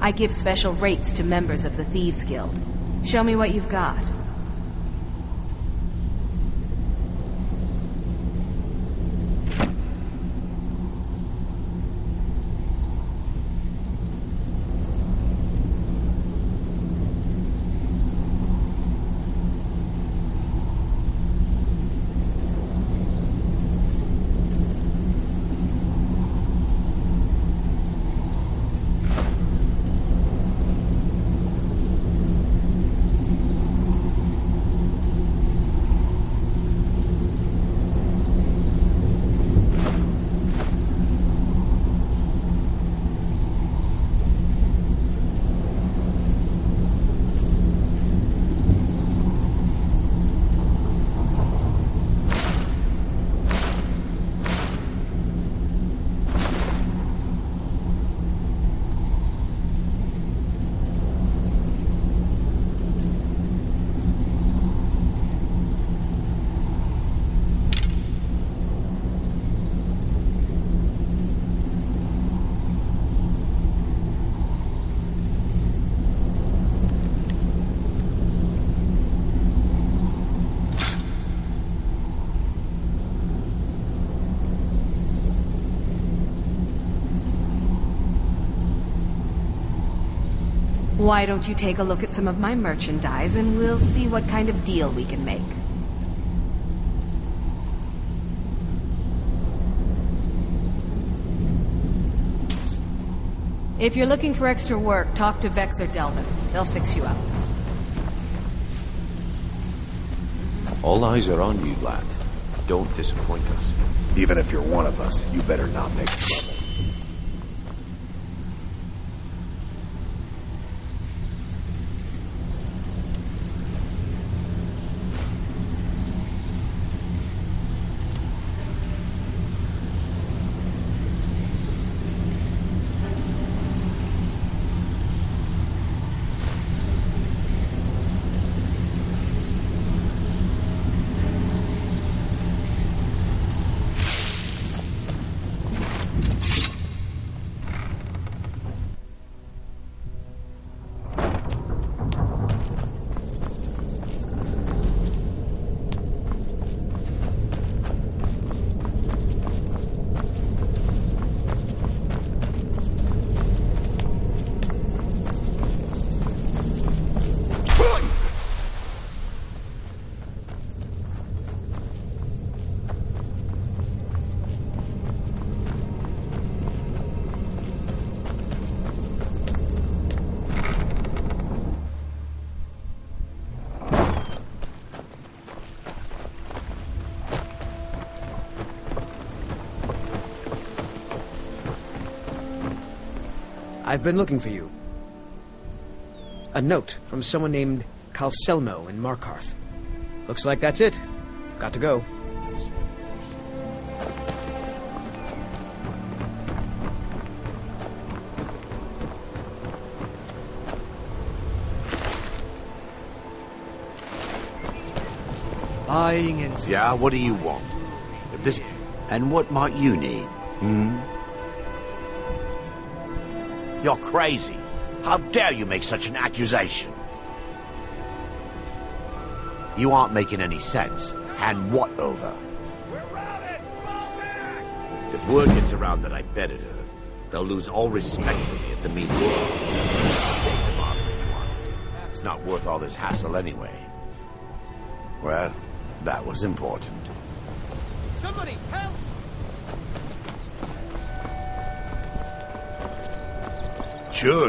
I give special rates to members of the Thieves Guild. Show me what you've got. Why don't you take a look at some of my merchandise and we'll see what kind of deal we can make. If you're looking for extra work, talk to Vex or Delvin. They'll fix you up. All eyes are on you, lad. Don't disappoint us. Even if you're one of us, you better not make trouble. I've been looking for you. A note from someone named Calselmo in Markarth. Looks like that's it. Got to go. Buying and... Yeah, what do you want? If this... And what might you need? You're crazy. How dare you make such an accusation? You aren't making any sense. Hand what over? We're routed! Fall back! If word gets around that I betted her, they'll lose all respect for me at the meeting. It's not worth all this hassle anyway. Well, that was important. Somebody, help!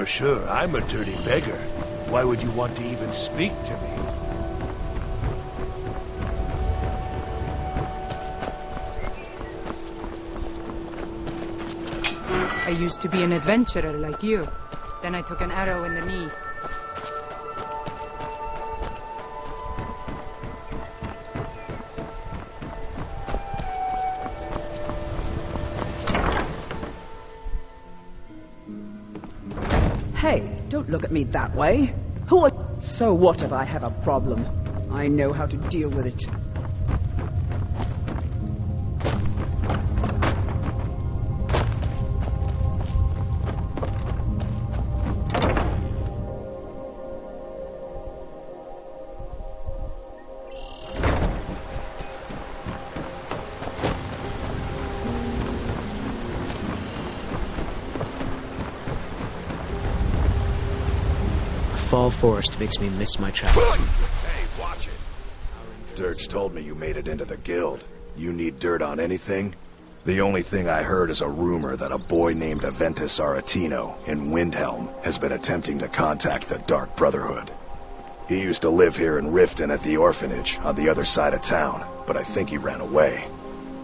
Sure. I'm a dirty beggar. Why would you want to even speak to me? I used to be an adventurer like you. Then I took an arrow in the knee. Hey, don't look at me that way. Who are... So what if I have a problem? I know how to deal with it. fall forest makes me miss my childhood. Hey, watch it. Dirge told me you made it into the guild. You need dirt on anything? The only thing I heard is a rumor that a boy named Aventus Aretino in Windhelm has been attempting to contact the Dark Brotherhood. He used to live here in Riften at the orphanage on the other side of town, but I think he ran away.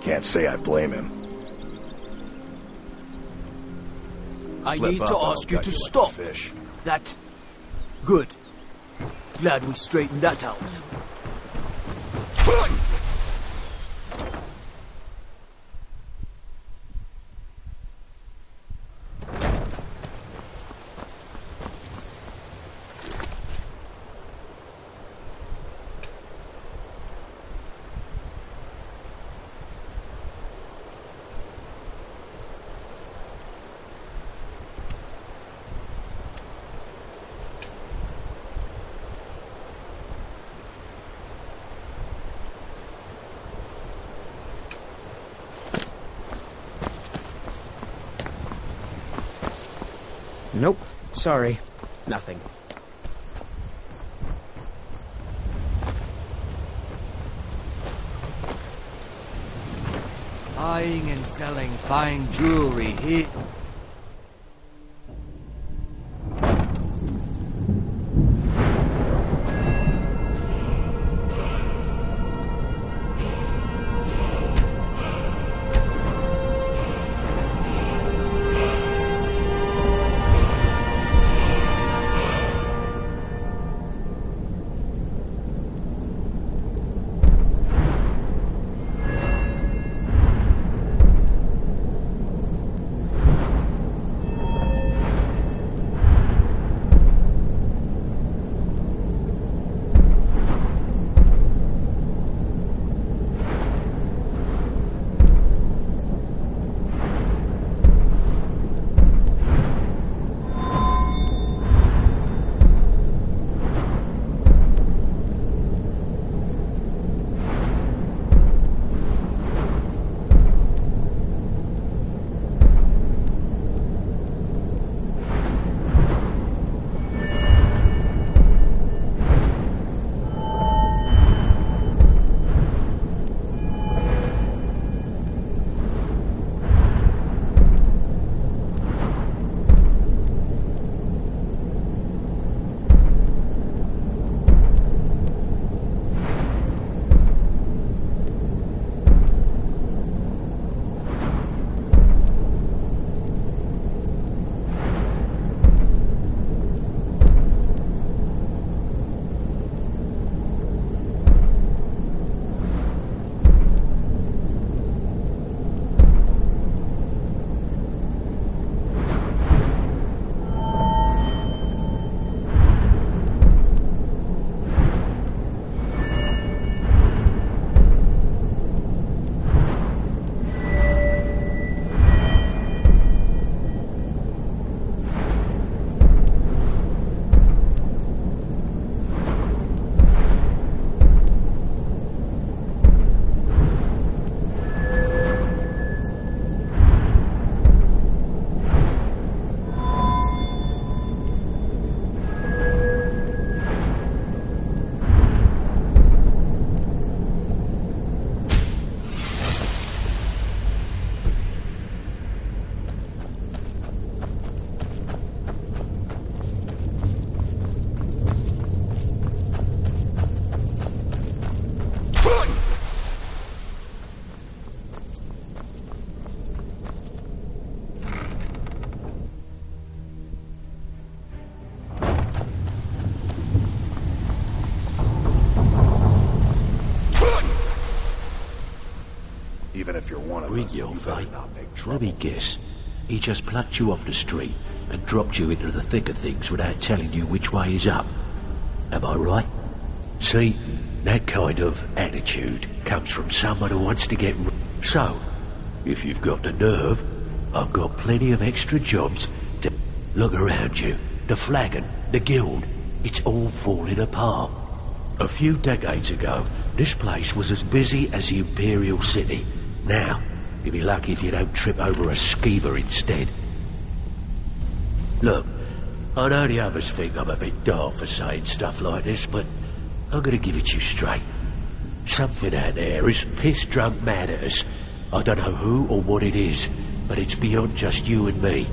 Can't say I blame him. I Slip need up, to I'll ask you gut to like a stop. fish. That... Good. Glad we straightened that out. Nope. Sorry. Nothing. Buying and selling fine jewelry here. Even if you're one of Bring us, your you better fate. not make trouble. Let me guess. He just plucked you off the street and dropped you into the thick of things without telling you which way is up. Am I right? See, that kind of attitude comes from someone who wants to get So, if you've got the nerve, I've got plenty of extra jobs to look around you. The flagon, the guild, it's all falling apart. A few decades ago, this place was as busy as the Imperial City. Now, you'll be lucky if you don't trip over a skeever instead. Look, I know the others think I'm a bit daft for saying stuff like this, but I'm gonna give it to you straight. Something out there is piss-drunk mad at us. I don't know who or what it is, but it's beyond just you and me.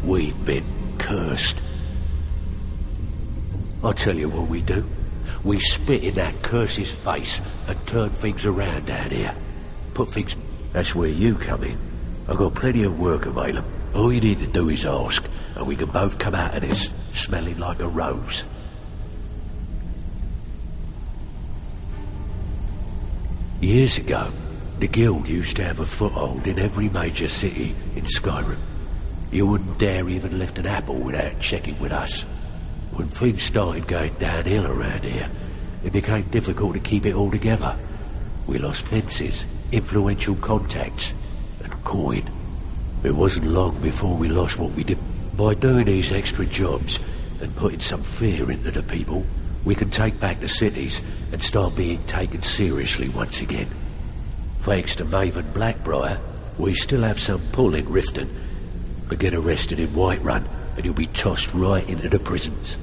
We've been cursed. I'll tell you what we do. We spit in that curse's face and turn things around down here. Put things... That's where you come in. I've got plenty of work available. All you need to do is ask, and we can both come out of this smelling like a rose. Years ago, the guild used to have a foothold in every major city in Skyrim. You wouldn't dare even lift an apple without checking with us. When things started going downhill around here, it became difficult to keep it all together. We lost fences, influential contacts, and coin. It wasn't long before we lost what we did. By doing these extra jobs and putting some fear into the people, we can take back the cities and start being taken seriously once again. Thanks to Maven Blackbriar, we still have some pull in Riften, but get arrested in Whiterun and you'll be tossed right into the prisons.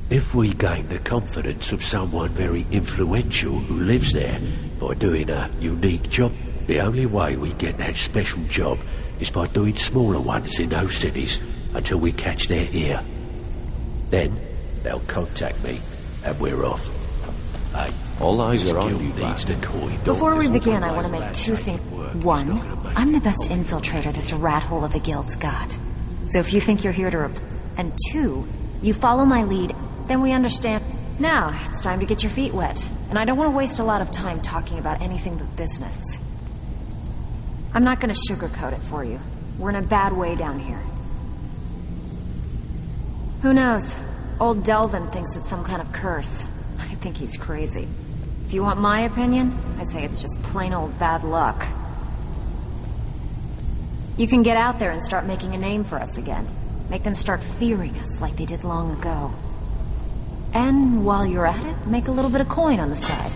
If we gain the confidence of someone very influential who lives there by doing a unique job, the only way we get that special job is by doing smaller ones in those cities until we catch their ear. Then they'll contact me and we're off. Hey, all eyes are on you, lad. Before we begin, I want to make two things. One, I'm the best infiltrator this rat hole of a guild's got. So if you think you're here to and two, you follow my lead, then we understand. Now, it's time to get your feet wet. And I don't want to waste a lot of time talking about anything but business. I'm not going to sugarcoat it for you. We're in a bad way down here. Who knows? Old Delvin thinks it's some kind of curse. I think he's crazy. If you want my opinion, I'd say it's just plain old bad luck. You can get out there and start making a name for us again. Make them start fearing us like they did long ago. And while you're at it, make a little bit of coin on the side.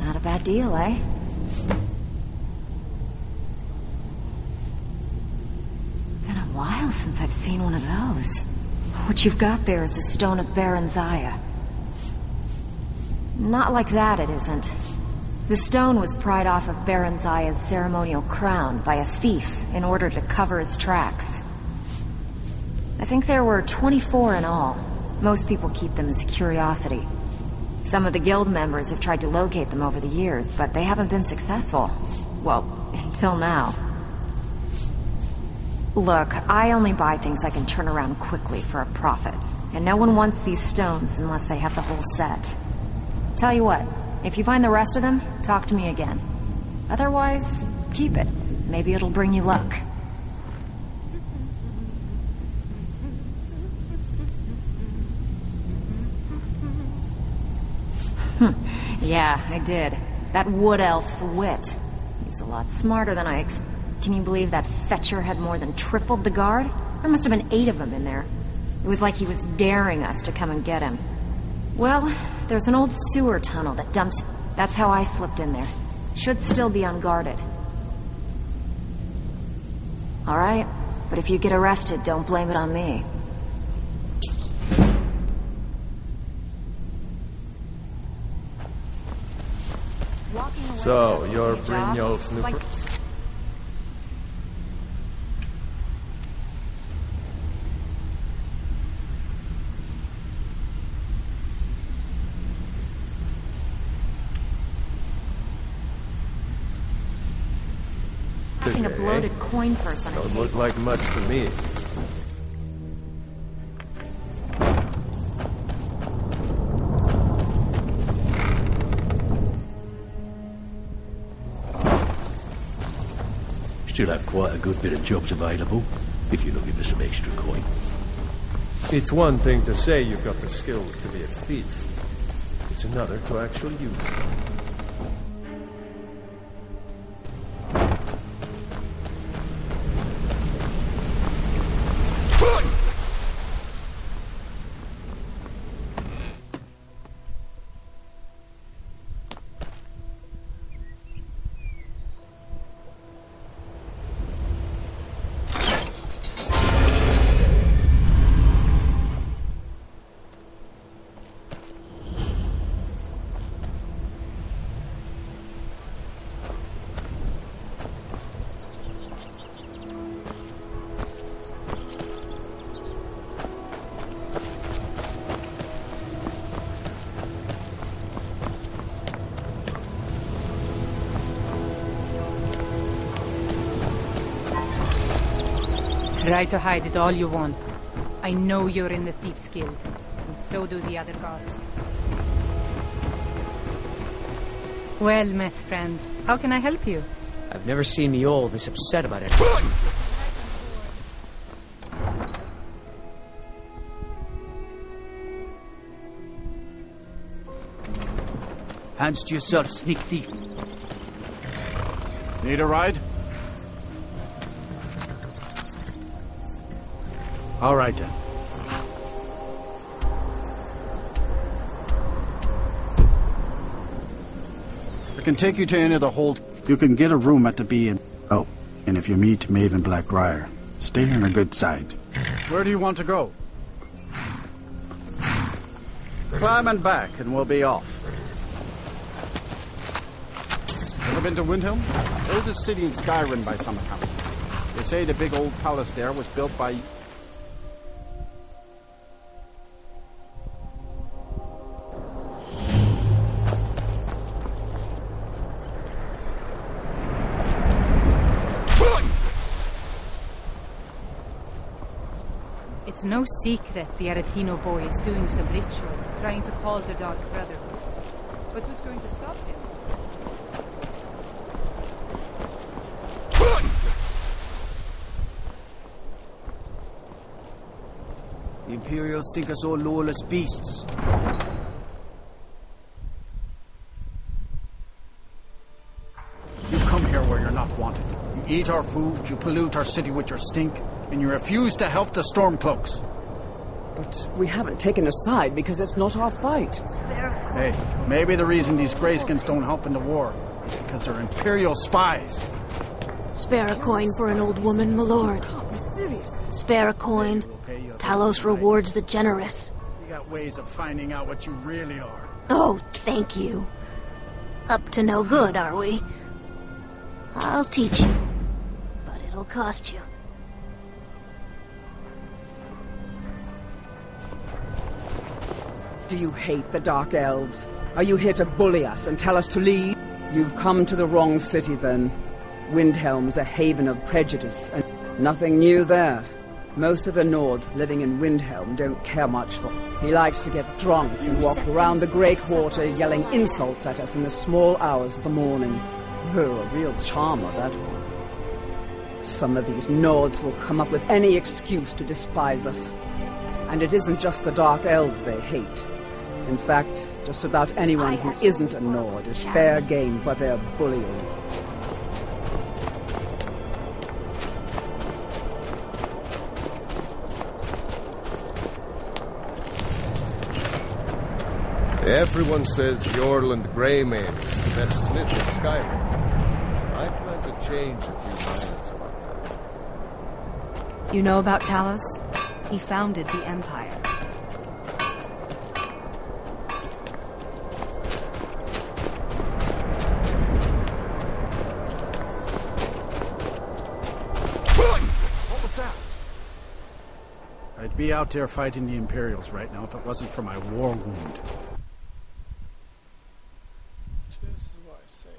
Not a bad deal, eh? Been a while since I've seen one of those. What you've got there is a stone of Baron Zaya. Not like that, it isn't. The stone was pried off of Baron Zaya's ceremonial crown by a thief in order to cover his tracks. I think there were 24 in all. Most people keep them as a curiosity. Some of the guild members have tried to locate them over the years, but they haven't been successful. Well, until now. Look, I only buy things I can turn around quickly for a profit, and no one wants these stones unless they have the whole set. Tell you what, if you find the rest of them, talk to me again. Otherwise, keep it. Maybe it'll bring you luck. Yeah, I did. That wood elf's wit. He's a lot smarter than I expected. Can you believe that fetcher had more than tripled the guard? There must have been 8 of them in there. It was like he was daring us to come and get him. Well, there's an old sewer tunnel that dumps... That's how I slipped in there. Should still be unguarded. Alright, but if you get arrested, don't blame it on me. So, you're Brynjolf's new... Passing a bloated coin purse on a Don't table. look like much to me. Still have quite a good bit of jobs available, if you're looking for some extra coin. It's one thing to say you've got the skills to be a thief. It's another to actually use them. Try to hide it all you want. I know you're in the Thieves' Guild, and so do the other guards. Well met, friend. How can I help you? I've never seen me all this upset about it. Hands to yourself, sneak thief. Need a ride? All right, then. I can take you to any of the hold. You can get a room at the B and... Oh, and if you meet Maven Blackbriar, stay on the good side. Where do you want to go? Climb and back, and we'll be off. Ever been to Windhelm? Oldest city in Skyrim by some account. They say the big old palace there was built by... It's no secret the Aretino boy is doing some ritual, trying to call the Dark Brotherhood. But who's going to stop him? The Imperials think us all lawless beasts. You come here where you're not wanted. You eat our food, you pollute our city with your stink, and you refuse to help the Stormcloaks. But we haven't taken a side because it's not our fight. Hey, maybe the reason these Greyskins don't help in the war is because they're Imperial spies. Spare a coin for an old woman, my lord. Be serious. Spare a coin. Talos rewards the generous. You got ways of finding out what you really are. Oh, thank you. Up to no good, are we? I'll teach you, but it'll cost you. Do you hate the Dark Elves? Are you here to bully us and tell us to leave? You've come to the wrong city, then. Windhelm's a haven of prejudice, and nothing new there. Most of the Nords living in Windhelm don't care much for. He likes to get drunk and walk around the Grey Quarter yelling insults at us in the small hours of the morning. Oh, a real charmer, that one. Some of these Nords will come up with any excuse to despise us. And it isn't just the Dark Elves they hate. In fact, just about anyone who isn't a Nord is fair game for their bullying. Everyone says Yorland Greymane is the best smith in Skyrim. I plan to change a few minds about that. You know about Talos? He founded the Empire. What was that? I'd be out there fighting the Imperials right now if it wasn't for my war wound. This is what I save.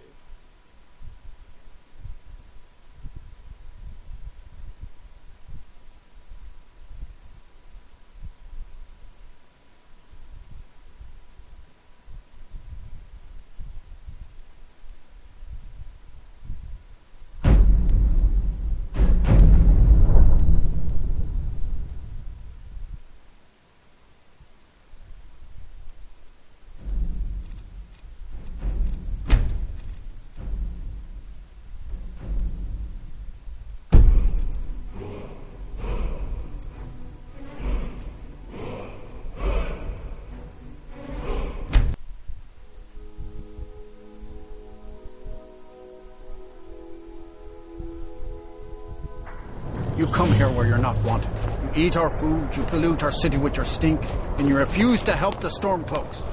You come here where you're not wanted. You eat our food, you pollute our city with your stink, and you refuse to help the Stormcloaks.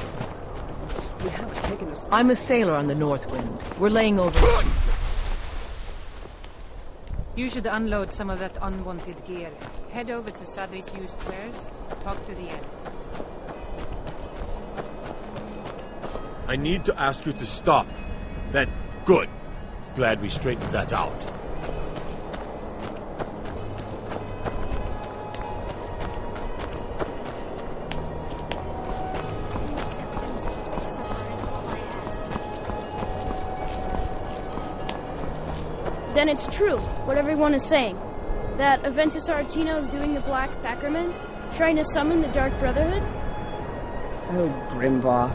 We haven't taken a side. I'm a sailor on the Northwind. We're laying over... You should unload some of that unwanted gear. Head over to Sadri's used wares. Talk to the elf. I need to ask you to stop. Good. Glad we straightened that out. it's true, what everyone is saying. That Aventus Aretino is doing the Black Sacrament, trying to summon the Dark Brotherhood? Oh, Grimvar.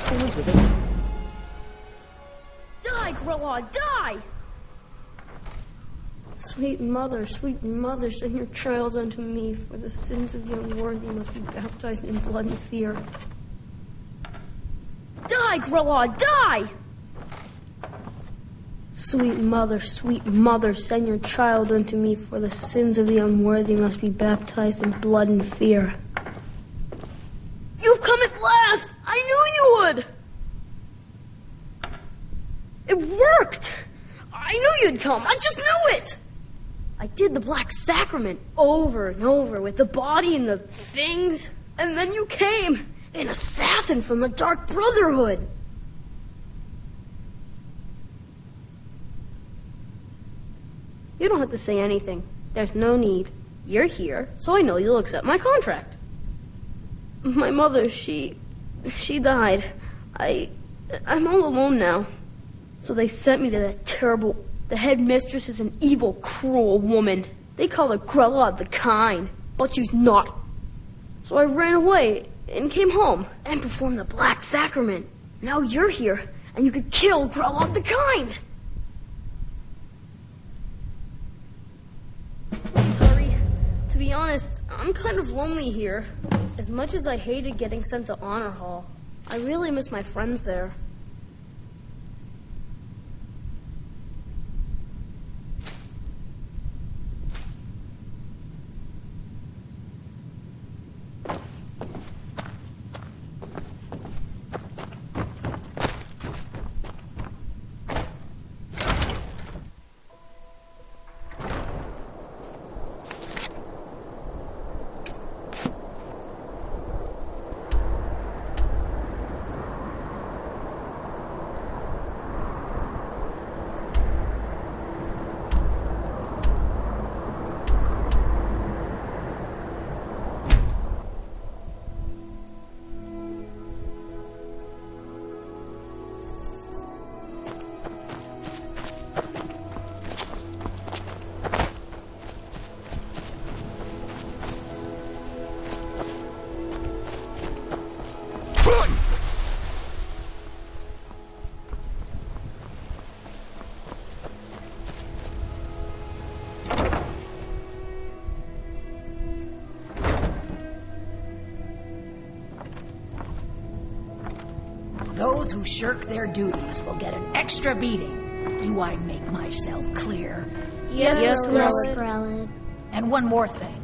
Who's with it? Die, Grilla, die! Sweet mother, send your child unto me, for the sins of the unworthy must be baptized in blood and fear. Die, Grilla, die! Sweet mother, send your child unto me, for the sins of the unworthy must be baptized in blood and fear. You've come at last! I knew you would! It worked! I knew you'd come, I just knew it! I did the Black Sacrament over and over with the body and the things, and then you came, an assassin from the Dark Brotherhood. You don't have to say anything. There's no need. You're here, so I know you'll accept my contract. My mother, she died. I'm all alone now. So they sent me to that terrible... The headmistress is an evil, cruel woman. They call her Grella the Kind, but she's not. So I ran away and came home and performed the Black Sacrament. Now you're here, and you could kill Grella the Kind. Please hurry. To be honest, I'm kind of lonely here. As much as I hated getting sent to Honor Hall, I really miss my friends there. Those who shirk their duties will get an extra beating. Do I make myself clear? Yes, Grelid. And one more thing.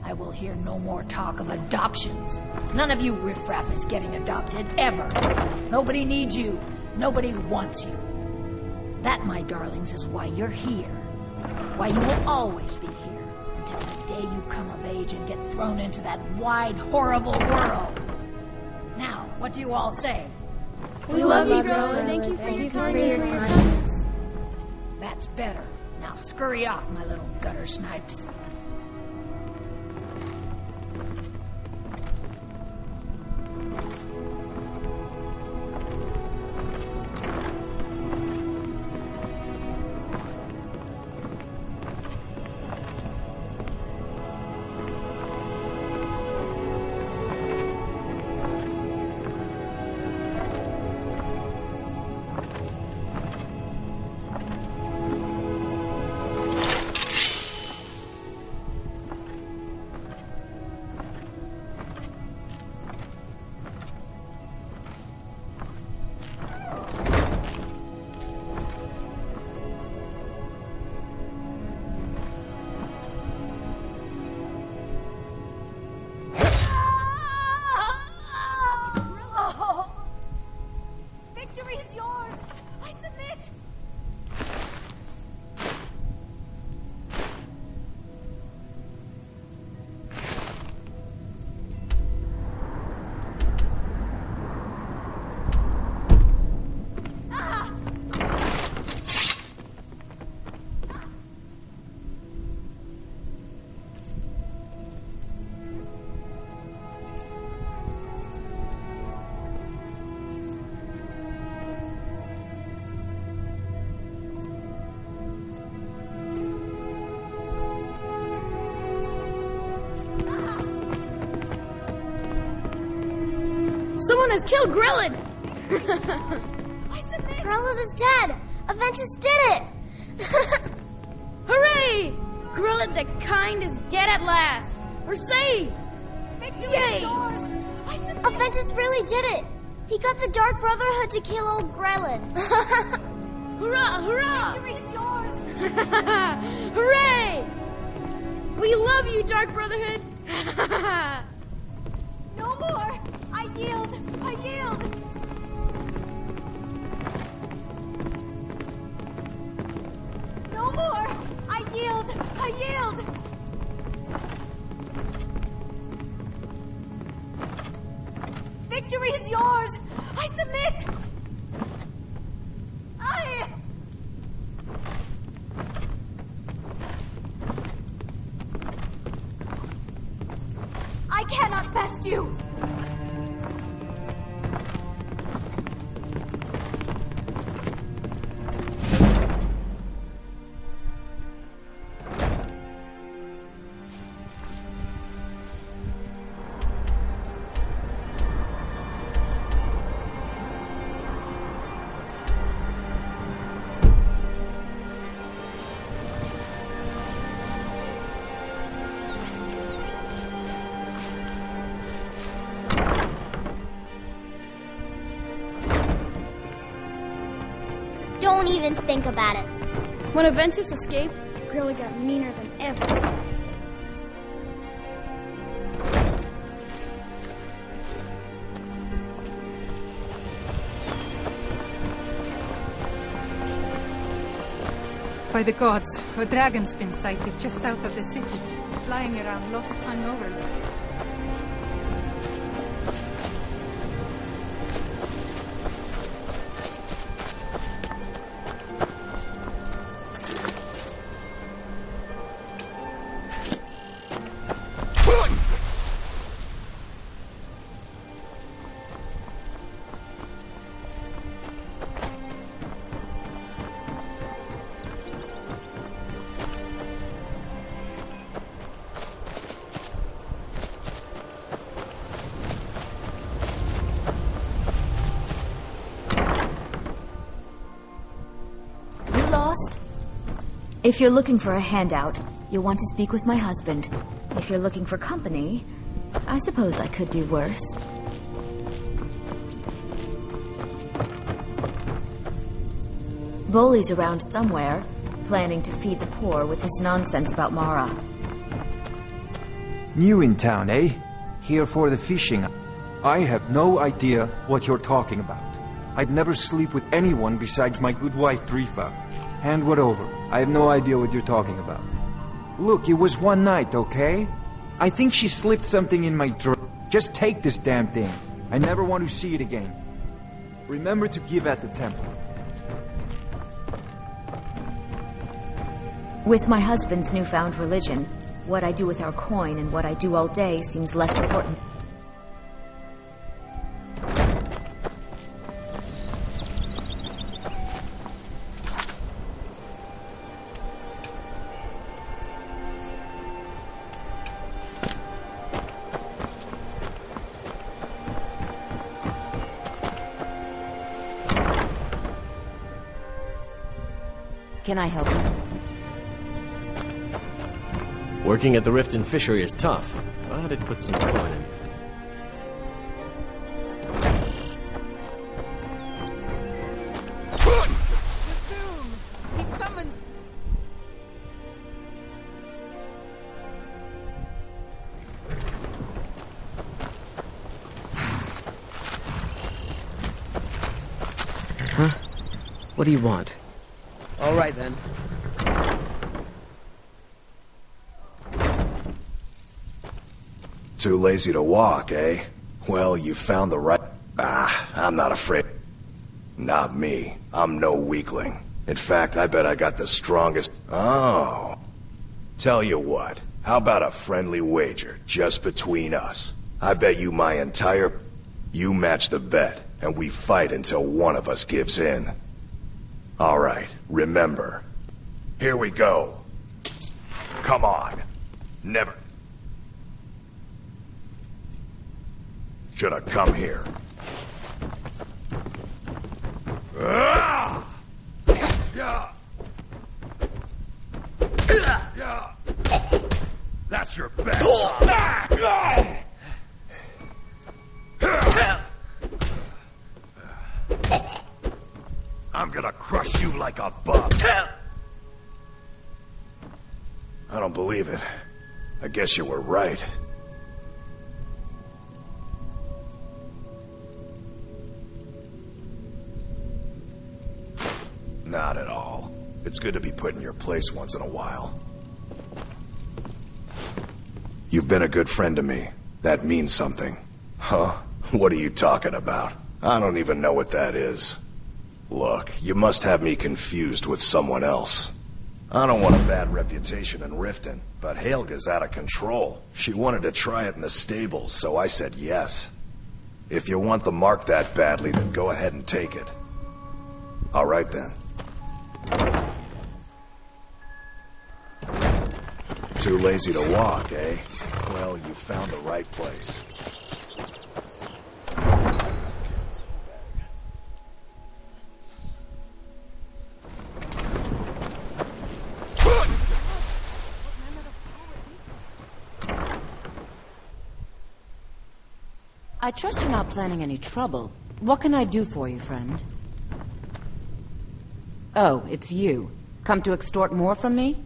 I will hear no more talk of adoptions. None of you riffraff is getting adopted, ever. Nobody needs you. Nobody wants you. That, my darlings, is why you're here. Why you will always be here. Until the day you come of age and get thrown into that wide, horrible world. Now, what do you all say? We love you, Grella. Thank you for your kindness. That's better. Now scurry off, my little gutter snipes. Someone has killed Grillin! Grillin is dead! Aventus did it! Hooray! Grillin the Kind is dead at last! We're saved! Yay! Aventus really did it! He got the Dark Brotherhood to kill old Grellin. Hurrah! Hurrah! Victory's yours! Hooray! We love you, Dark Brotherhood! No more! I yield! I yield! No more! I yield! I yield! Victory is yours! I submit! I cannot best you! Don't even think about it. When Aventus escaped, Grilla got meaner than ever. By the gods, a dragon's been sighted just south of the city, flying around lost hungover. If you're looking for a handout, you'll want to speak with my husband. If you're looking for company, I suppose I could do worse. Boley's around somewhere, planning to feed the poor with his nonsense about Mara. New in town, eh? Here for the fishing. I have no idea what you're talking about. I'd never sleep with anyone besides my good wife, Drifa. Hand what over. I have no idea what you're talking about. Look, it was one night, okay? I think she slipped something in my drink. Just take this damn thing. I never want to see it again. Remember to give at the temple. With my husband's newfound religion, what I do with our coin and what I do all day seems less important. Can I help you? Working at the Riften Fishery is tough, but it puts some coin in. He summons... Huh? What do you want? All right, then. Too lazy to walk, eh? Well, you found the right... I'm not afraid. Not me. I'm no weakling. In fact, I bet I got the strongest... Oh. Tell you what. How about a friendly wager, just between us? I bet you my entire... You match the bet, and we fight until one of us gives in. All right, remember. Here we go. Come on. Never. Should have come here. I'm gonna crush you like a bug. I don't believe it. I guess you were right. Not at all. It's good to be put in your place once in a while. You've been a good friend to me. That means something. Huh? What are you talking about? I don't even know what that is. Look, you must have me confused with someone else. I don't want a bad reputation in Riften, but Helga's out of control. She wanted to try it in the stables, so I said yes. If you want the mark that badly, then go ahead and take it. All right, then. Too lazy to walk, eh? Well, you found the right place. I trust you're not planning any trouble. What can I do for you, friend? Oh, it's you. Come to extort more from me?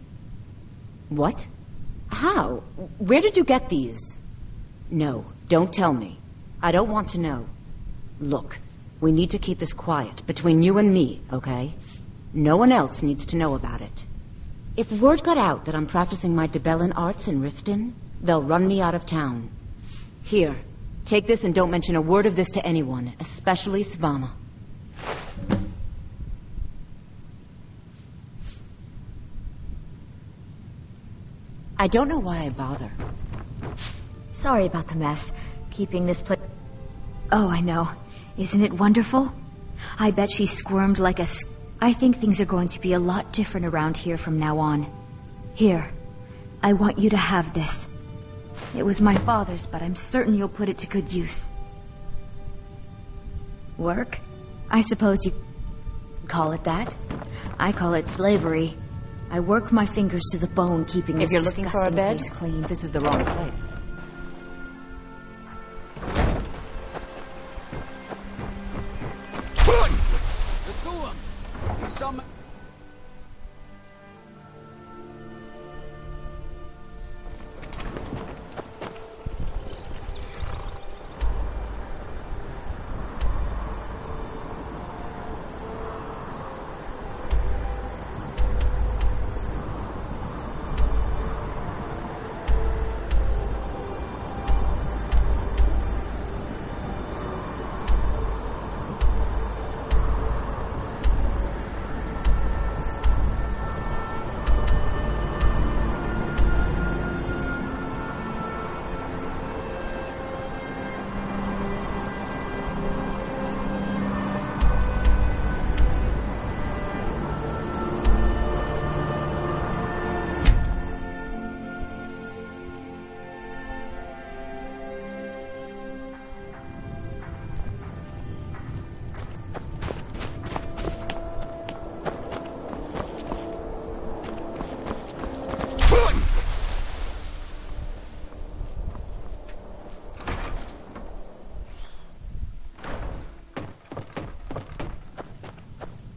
What? How? Where did you get these? No, don't tell me. I don't want to know. Look, we need to keep this quiet, between you and me, okay? No one else needs to know about it. If word got out that I'm practicing my Debellan arts in Riften, they'll run me out of town. Here, take this and don't mention a word of this to anyone, especially Svanna. I don't know why I bother. Sorry about the mess. Keeping this place... Oh, I know. Isn't it wonderful? I bet she squirmed like a... I think things are going to be a lot different around here from now on. Here, I want you to have this. It was my father's, but I'm certain you'll put it to good use. Work? I suppose you call it that. I call it slavery. I work my fingers to the bone keeping this disgusting place clean. If you're looking for a bed, this is the wrong place.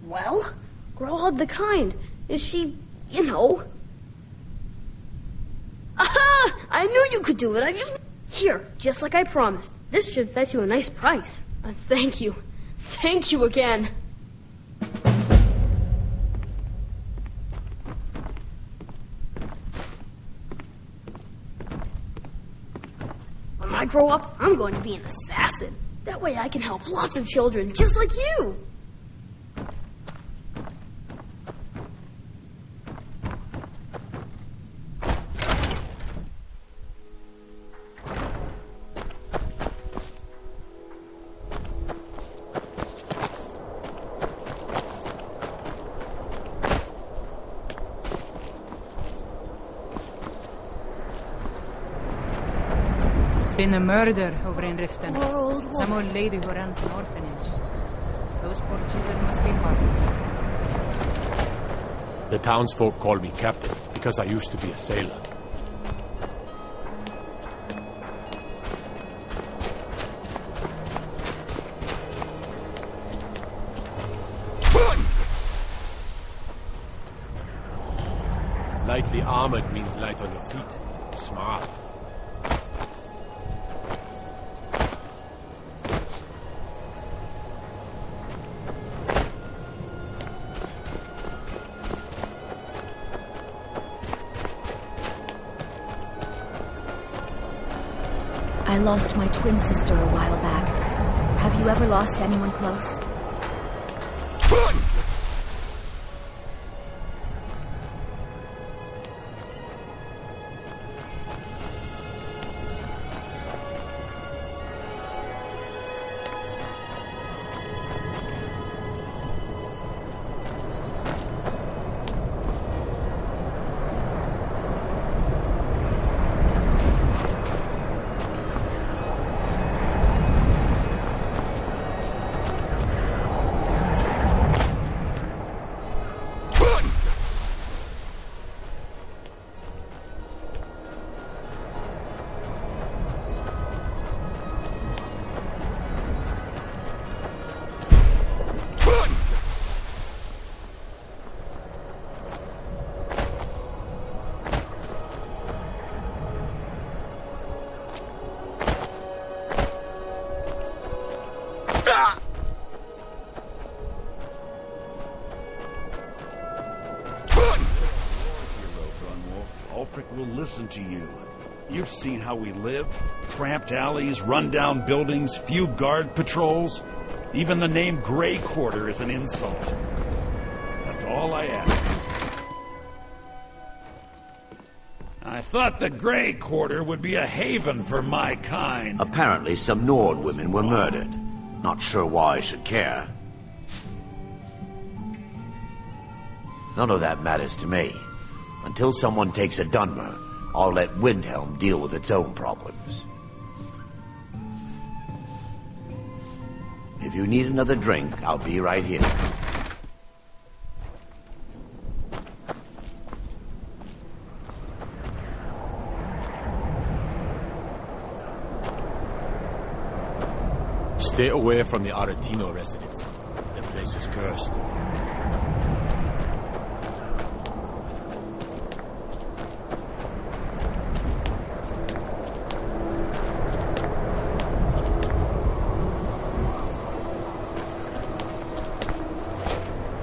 Well, Growhog the Kind. Is she, you know... Aha! I knew you could do it. Here, just like I promised. This should fetch you a nice price. Thank you. Thank you again. When I grow up, I'm going to be an assassin. That way I can help lots of children just like you. Been a murder over in Riften. Some old lady who runs an orphanage. Those poor children must be harmed. The townsfolk call me captain because I used to be a sailor. Lightly armored means light on your feet. Smart. I lost my twin sister a while back. Have you ever lost anyone close? Will listen to you. You've seen how we live. Cramped alleys, rundown buildings, few guard patrols. Even the name Grey Quarter is an insult. That's all I ask. I thought the Grey Quarter would be a haven for my kind. Apparently some Nord women were murdered. Not sure why I should care. None of that matters to me. Until someone takes a Dunmer, I'll let Windhelm deal with its own problems. If you need another drink, I'll be right here. Stay away from the Aretino residence. The place is cursed.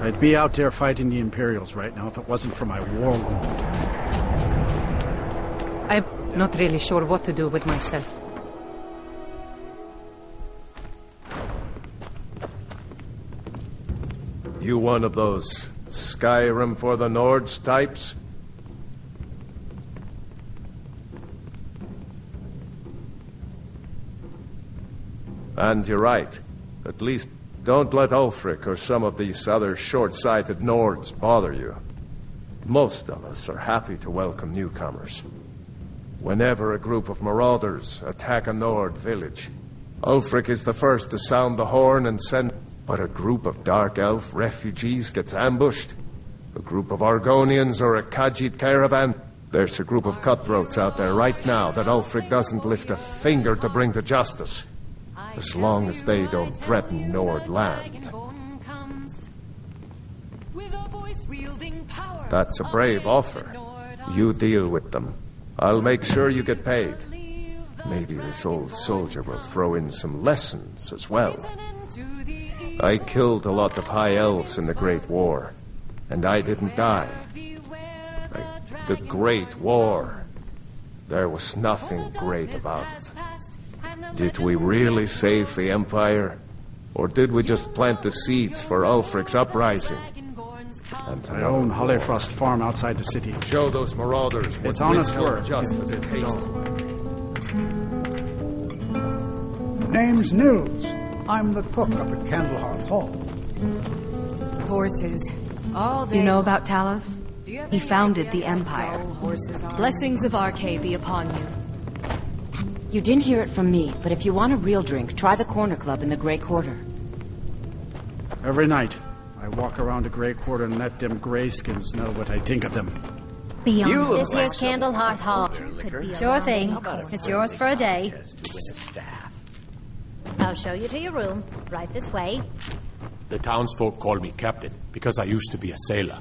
I'd be out there fighting the Imperials right now if it wasn't for my war wound. I'm not really sure what to do with myself. You one of those Skyrim for the Nords types? And you're right. At least don't let Ulfric or some of these other short-sighted Nords bother you. Most of us are happy to welcome newcomers. Whenever a group of marauders attack a Nord village, Ulfric is the first to sound the horn and send... But a group of Dark Elf refugees gets ambushed, a group of Argonians or a Khajiit caravan, there's a group of cutthroats out there right now that Ulfric doesn't lift a finger to bring to justice. As long as they don't threaten Nord land. That's a brave offer. You deal with them. I'll make sure you get paid. Maybe this old soldier will throw in some lessons as well. I killed a lot of High Elves in the Great War, and I didn't die. The Great War. There was nothing great about it. Did we really save the Empire? Or did we just plant the seeds for Ulfric's uprising? And I own Hollifrost Farm outside the city. Show those marauders what it's honest work. Justice tastes. Name's Nils. I'm the cook up at Candlehearth Hall. Horses. You know about Talos? He founded the Empire. Blessings of Arcade be upon you. You didn't hear it from me, but if you want a real drink, try the Corner Club in the Grey Quarter. Every night, I walk around the Grey Quarter and let them Greyskins know what I think of them. Beyond this here's Candlehearth Hall. Sure thing. It's yours for a day. I'll show you to your room. Right this way. The townsfolk call me captain because I used to be a sailor.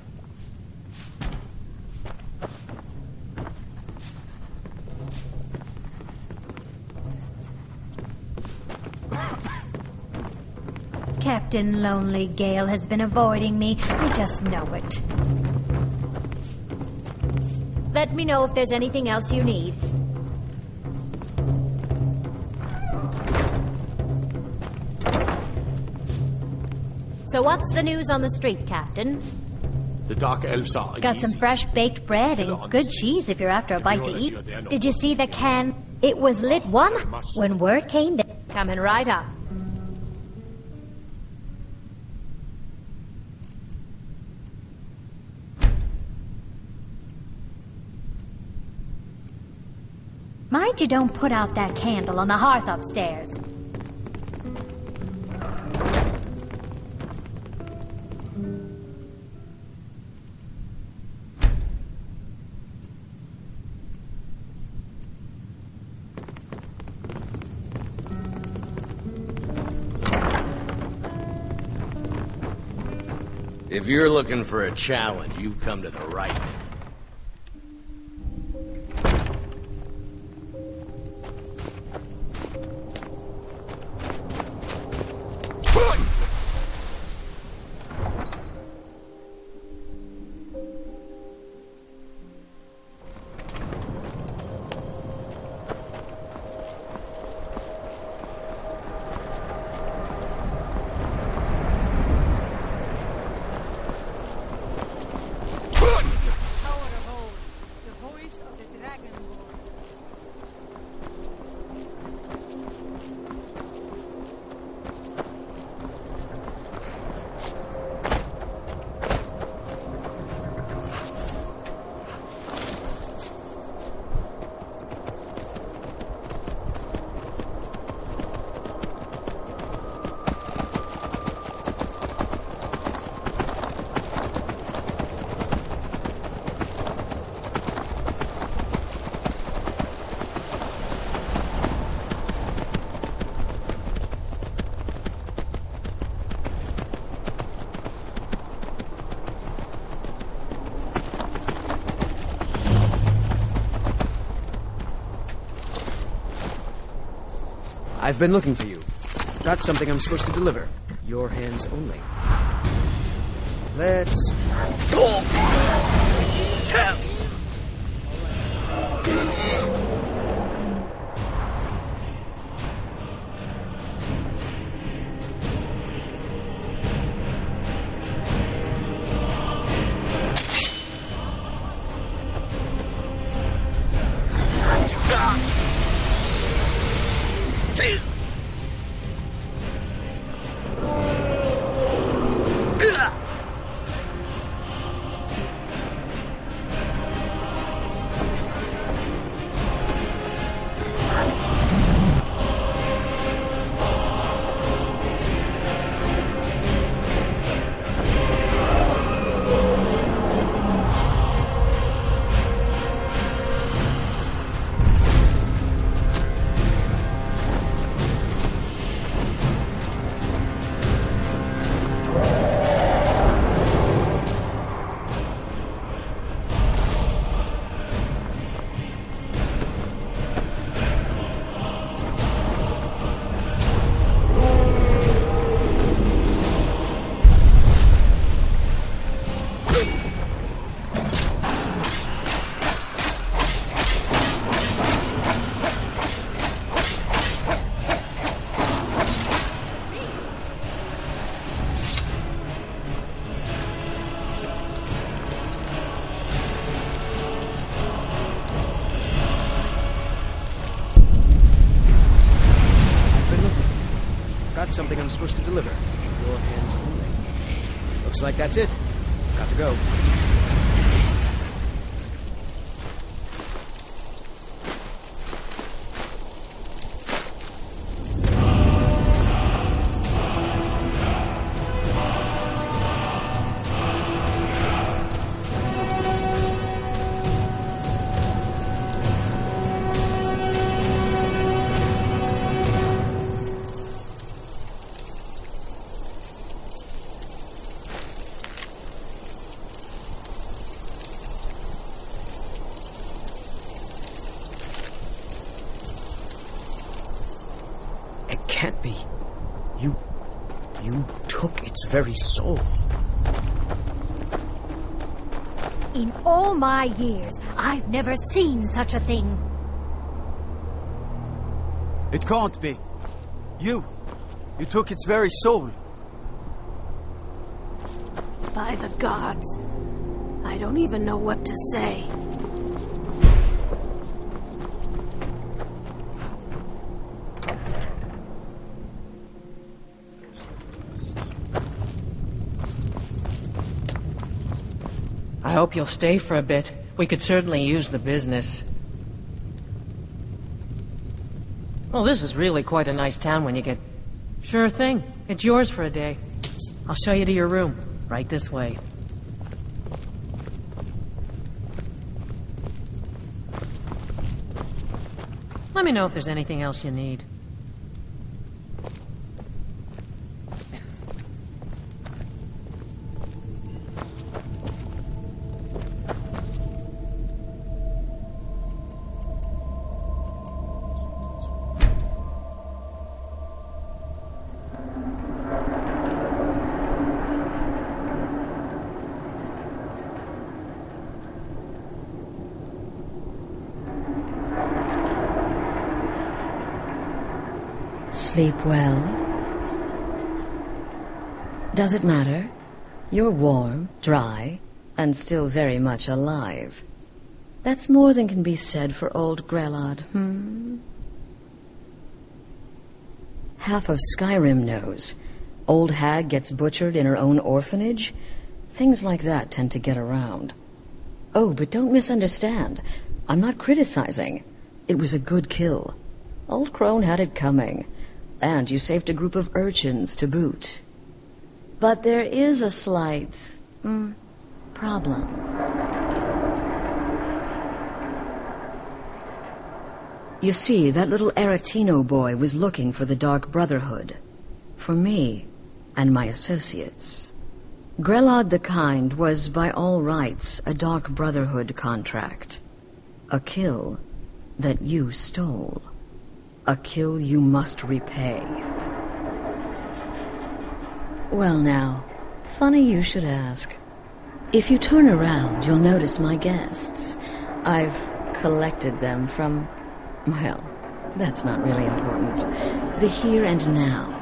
Captain Lonely Gale has been avoiding me. I just know it. Let me know if there's anything else you need. So what's the news on the street, Captain? The Dark Elves are Got some fresh baked bread and good cheese if you're after a bite to eat. Did you see the can? It was lit one when word came down. Coming right up. Mind you don't put out that candle on the hearth upstairs. If you're looking for a challenge, you've come to the right. I've been looking for you. Got something I'm supposed to deliver. Your hands only. Let's... Something I'm supposed to deliver. Your hands only. Looks like that's it. Got to go. You took its very soul. In all my years, I've never seen such a thing. It can't be. You took its very soul. By the gods, I don't even know what to say. I hope you'll stay for a bit. We could certainly use the business. Well, this is really quite a nice town when you get... Sure thing. It's yours for a day. I'll show you to your room. Right this way. Let me know if there's anything else you need. Sleep well? Does it matter? You're warm, dry, and still very much alive. That's more than can be said for old Grelod, Half of Skyrim knows. Old hag gets butchered in her own orphanage. Things like that tend to get around. Oh, but don't misunderstand. I'm not criticizing. It was a good kill. Old Crone had it coming. And you saved a group of urchins to boot. But there is a slight... problem. You see, that little Aretino boy was looking for the Dark Brotherhood. For me and my associates. Grelod the Kind was, by all rights, a Dark Brotherhood contract. A kill that you stole. A kill you must repay. Well now, funny you should ask. If you turn around, you'll notice my guests. I've collected them from... well, that's not really important. The here and now.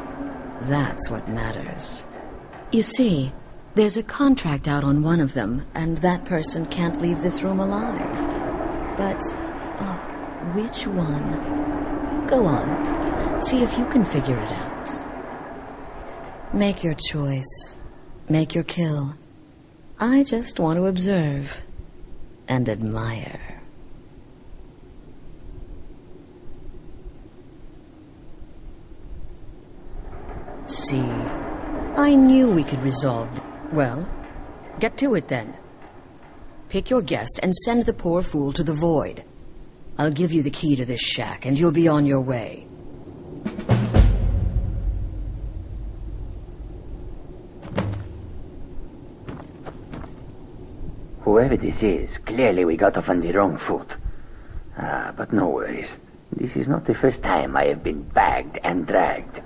That's what matters. You see, there's a contract out on one of them, and that person can't leave this room alive. But, which one? Go on. See if you can figure it out. Make your choice. Make your kill. I just want to observe and admire. See, I knew we could resolve... Well, get to it then. Pick your guest and send the poor fool to the void. I'll give you the key to this shack, and you'll be on your way. Whoever this is, clearly we got off on the wrong foot. But no worries. This is not the first time I have been bagged and dragged.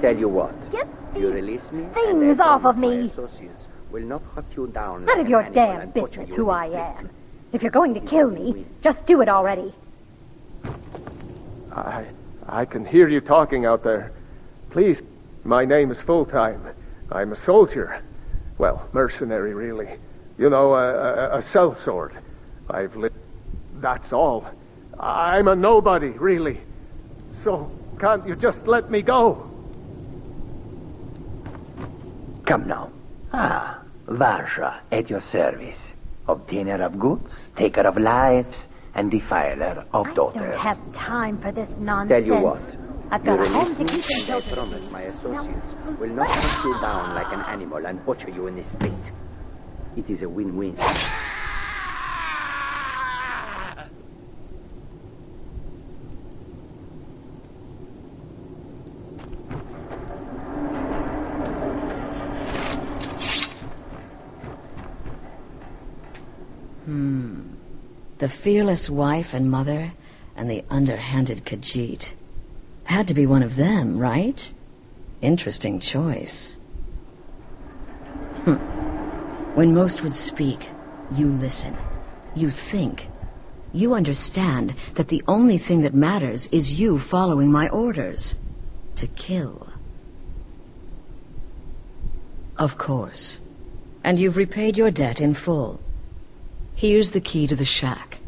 Tell you what. Get you release me, things off of me. Associates will not hunt you down. None of your damn business who I am. If you're going to kill me, just do it already. I can hear you talking out there. Please, my name is Full-Time. I'm a soldier. Well, mercenary, really. You know, a sellsword. I've lived... That's all. I'm a nobody, really. So, can't you just let me go? Come now. Varsha, at your service. Obtainer of goods, taker of lives, and defiler of daughters. I don't have time for this nonsense. Tell you what. I've got a you home to release keep me, and and I promise my associates will not hunt you down like an animal and butcher you in the street. It is a win-win. The fearless wife and mother, and the underhanded Khajiit. Had to be one of them, right? Interesting choice. When most would speak, you listen. You think. You understand that the only thing that matters is you following my orders. To kill. Of course. And you've repaid your debt in full. Here's the key to the shack.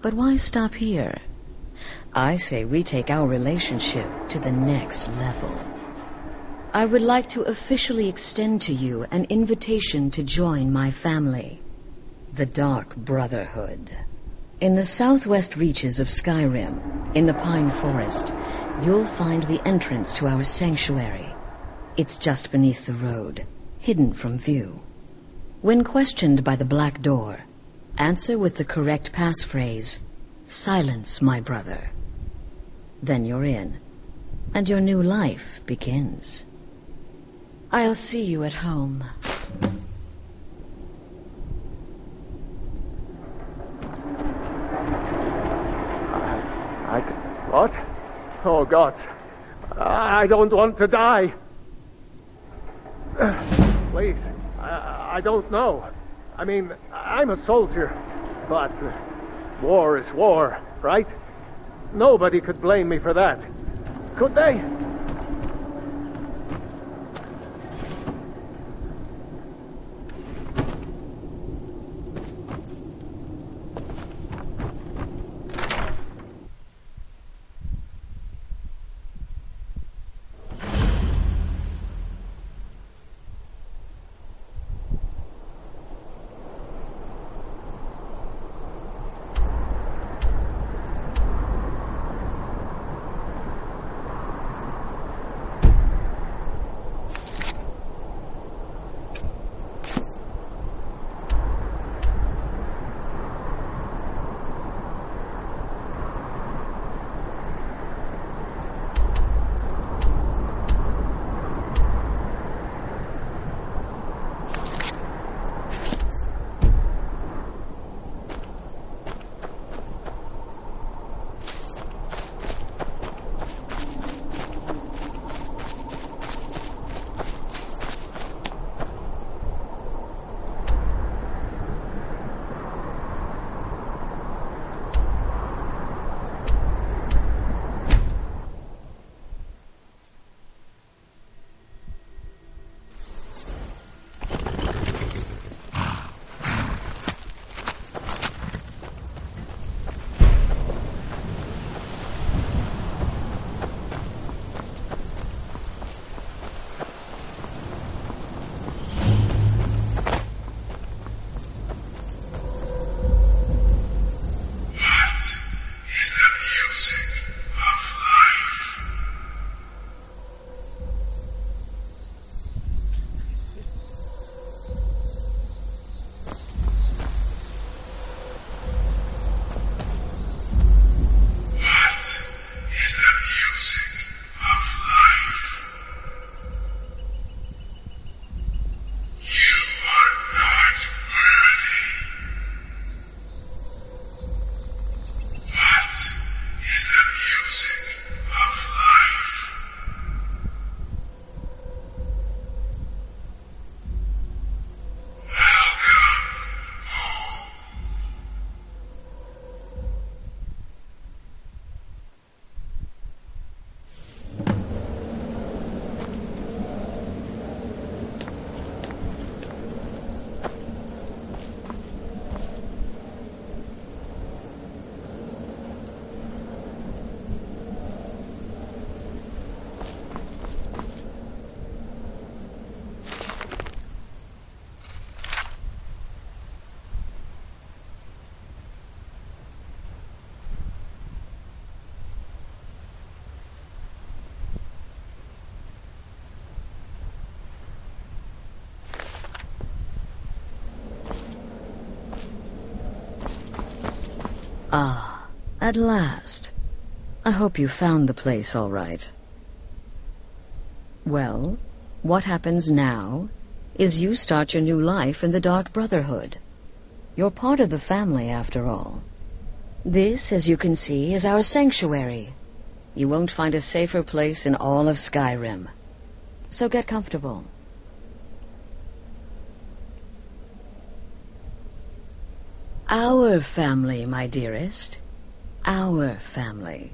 But why stop here? I say we take our relationship to the next level. I would like to officially extend to you an invitation to join my family. The Dark Brotherhood. In the southwest reaches of Skyrim, in the Pine Forest, you'll find the entrance to our sanctuary. It's just beneath the road, hidden from view. When questioned by the Black Door, answer with the correct passphrase, "Silence, my brother." Then you're in, and your new life begins. I'll see you at home. What? Oh, God. I don't want to die. Please. I don't know. I mean, I'm a soldier. But war is war, right? Nobody could blame me for that. Could they? Ah, at last. I hope you found the place all right. Well, what happens now is you start your new life in the Dark Brotherhood. You're part of the family, after all. This, as you can see, is our sanctuary. You won't find a safer place in all of Skyrim. so get comfortable. Our family, my dearest. Our family.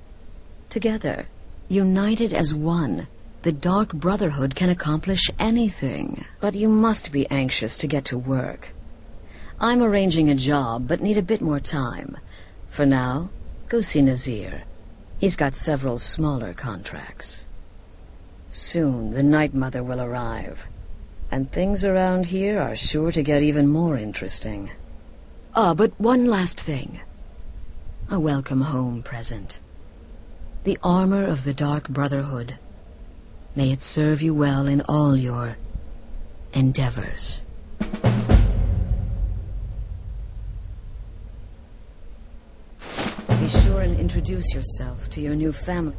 Together, united as one, the Dark Brotherhood can accomplish anything. But you must be anxious to get to work. I'm arranging a job, but need a bit more time. For now, go see Nazir. He's got several smaller contracts. Soon, the Night Mother will arrive. And things around here are sure to get even more interesting. But one last thing. A welcome home present. The armor of the Dark Brotherhood. May it serve you well in all your endeavors. Be sure and introduce yourself to your new family.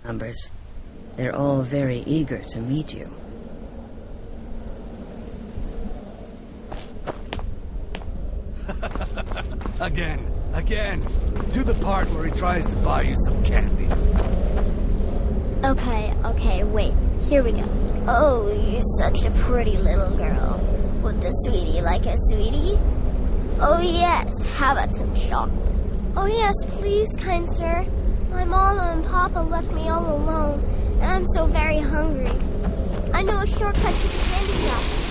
Numbers. They're all very eager to meet you. Again. Do the part where he tries to buy you some candy. Okay, wait. Here we go. Oh, you're such a pretty little girl. Would the sweetie like a sweetie? Oh yes, how about some chocolate? Oh yes, please, kind sir. My mama and papa left me all alone, and I'm so very hungry. I know a shortcut to the candy shop.